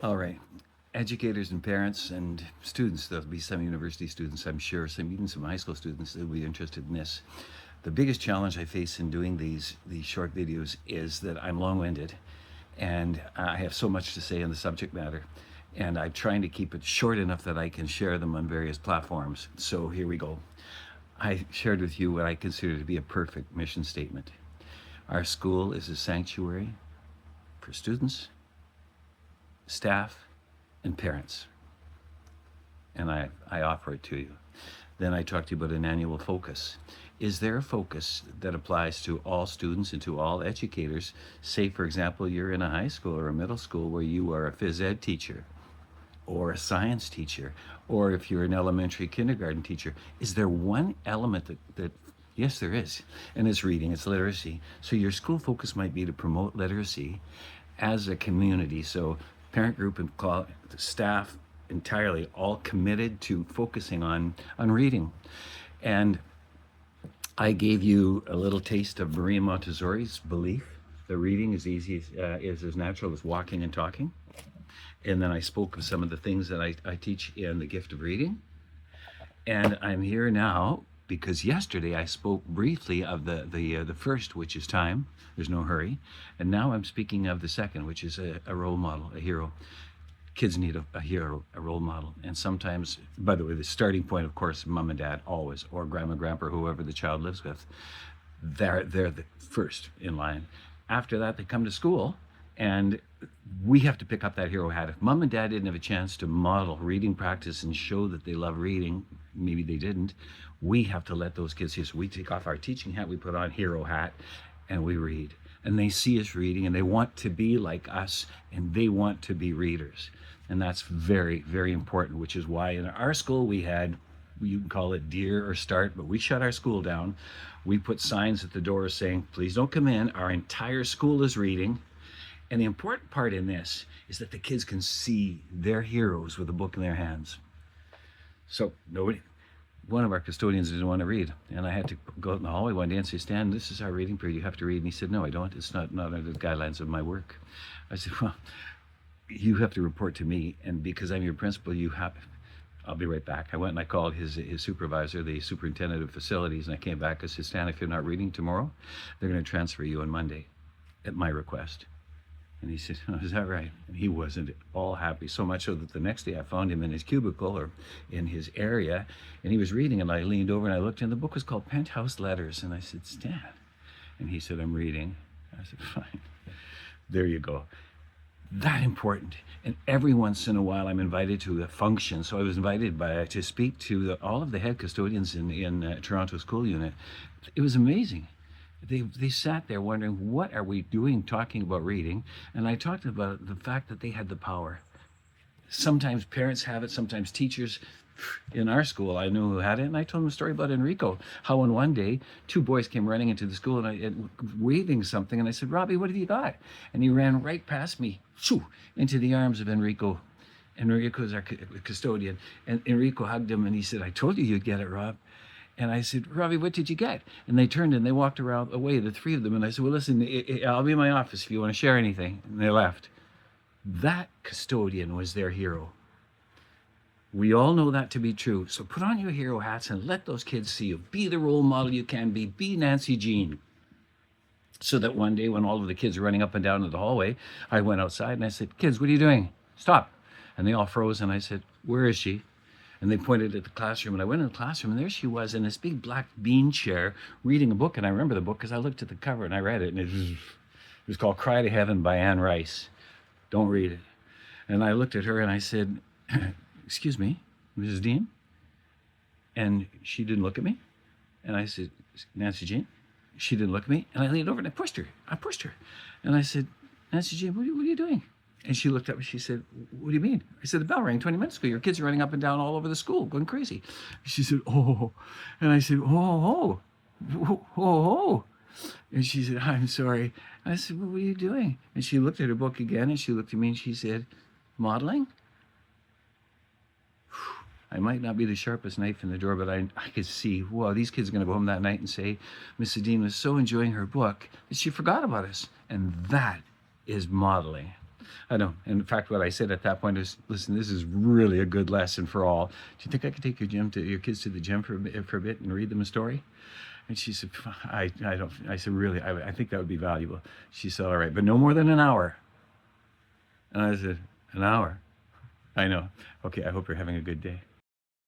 All right. Educators and parents and students, there'll be some university students, I'm sure, even some high school students that will be interested in this. The biggest challenge I face in doing these short videos is that I'm long-winded and I have so much to say on the subject matter. And I'm trying to keep it short enough that I can share them on various platforms. So here we go. I shared with you what I consider to be a perfect mission statement. Our school is a sanctuary for students, staff, and parents. And I offer it to you. Then I talked to you about an annual focus. Is there a focus that applies to all students and to all educators? Say, for example, you're in a high school or a middle school where you are a phys ed teacher or a science teacher, or if you're an elementary kindergarten teacher. Is there one element that yes, there is, and it's reading, it's literacy. So your school focus might be to promote literacy as a community. So parent group and staff entirely all committed to focusing on reading. And I gave you a little taste of Maria Montessori's belief that reading is is as natural as walking and talking. And then I spoke of some of the things that I teach in the gift of reading. And I'm here now because yesterday I spoke briefly of the first, which is time. There's no hurry. And now I'm speaking of the second, which is a role model, a hero. Kids need a hero, a role model. And sometimes, by the way, the starting point, of course, mom and dad always, or grandma, grandpa, whoever the child lives with, they're the first in line. After that, they come to school, and we have to pick up that hero hat. If mom and dad didn't have a chance to model reading practice and show that they love reading, maybe they didn't, we have to let those kids see. So we take off our teaching hat, we put on hero hat, and we read. And they see us reading, and they want to be like us, and they want to be readers. And that's very, very important, which is why in our school we had, you can call it Dear or Start, but we shut our school down. We put signs at the door saying, please don't come in. Our entire school is reading. And the important part in this is that the kids can see their heroes with a book in their hands. So one of our custodians didn't want to read, and I had to go out in the hallway one day and say, Stan, this is our reading period, you have to read. And he said, no, I don't. It's not under the guidelines of my work. I said, well, you have to report to me, and because I'm your principal, I'll be right back. I went and I called his supervisor, the superintendent of facilities, and I came back and said, Stan, if you're not reading tomorrow, they're going to transfer you on Monday at my request. And he said, oh, is that right? And he wasn't at all happy, so much so that the next day I found him in his cubicle or in his area, and he was reading, and I leaned over and I looked, and the book was called Penthouse Letters, and I said, Stan. And he said, I'm reading. I said, fine. There you go. That important. And every once in a while I'm invited to a function. So I was invited to speak to all of the head custodians in Toronto School Unit. It was amazing. They sat there wondering, what are we doing talking about reading? And I talked about the fact that they had the power. Sometimes parents have it, sometimes teachers. In our school, I knew who had it, and I told them a story about Enrico, how on one day, two boys came running into the school and waving something, and I said, Robbie, what have you got? And he ran right past me, into the arms of Enrico. Enrico is our custodian, and Enrico hugged him, and he said, I told you you'd get it, Rob. And I said, Robbie, what did you get? And they turned and they walked around away, the three of them, and I said, well, listen, I'll be in my office if you want to share anything. And they left. That custodian was their hero. We all know that to be true. So put on your hero hats and let those kids see you. Be the role model you can be. Be Nancy Jean. So that one day when all of the kids were running up and down in the hallway, I went outside and I said, kids, what are you doing? Stop. And they all froze, and I said, where is she? And they pointed at the classroom, and I went in the classroom, and there she was in this big black bean chair reading a book. And I remember the book because I looked at the cover and I read it, and it was called Cry to Heaven by Anne Rice. Don't read it. And I looked at her and I said, excuse me, Mrs. Dean? And she didn't look at me. And I said, Nancy Jean? She didn't look at me. And I leaned over and I pushed her. And I said, Nancy Jean, what are you doing? And she looked up and she said, what do you mean? I said, the bell rang 20 minutes ago. Your kids are running up and down all over the school, going crazy. She said, oh. And I said, oh. And she said, I'm sorry. I said, well, what are you doing? And she looked at her book again, and she looked at me and she said, modeling? I might not be the sharpest knife in the drawer, but I could see, whoa, these kids are going to go home that night and say, Mrs. Dean was so enjoying her book that she forgot about us. And that is modeling. I know. In fact, what I said at that point is, listen, this is really a good lesson for all. Do you think I could take your kids to the gym for a bit and read them a story? And she said, I don't. I said, really, I think that would be valuable. She said, all right, but no more than an hour. And I said, an hour? I know. Okay, I hope you're having a good day.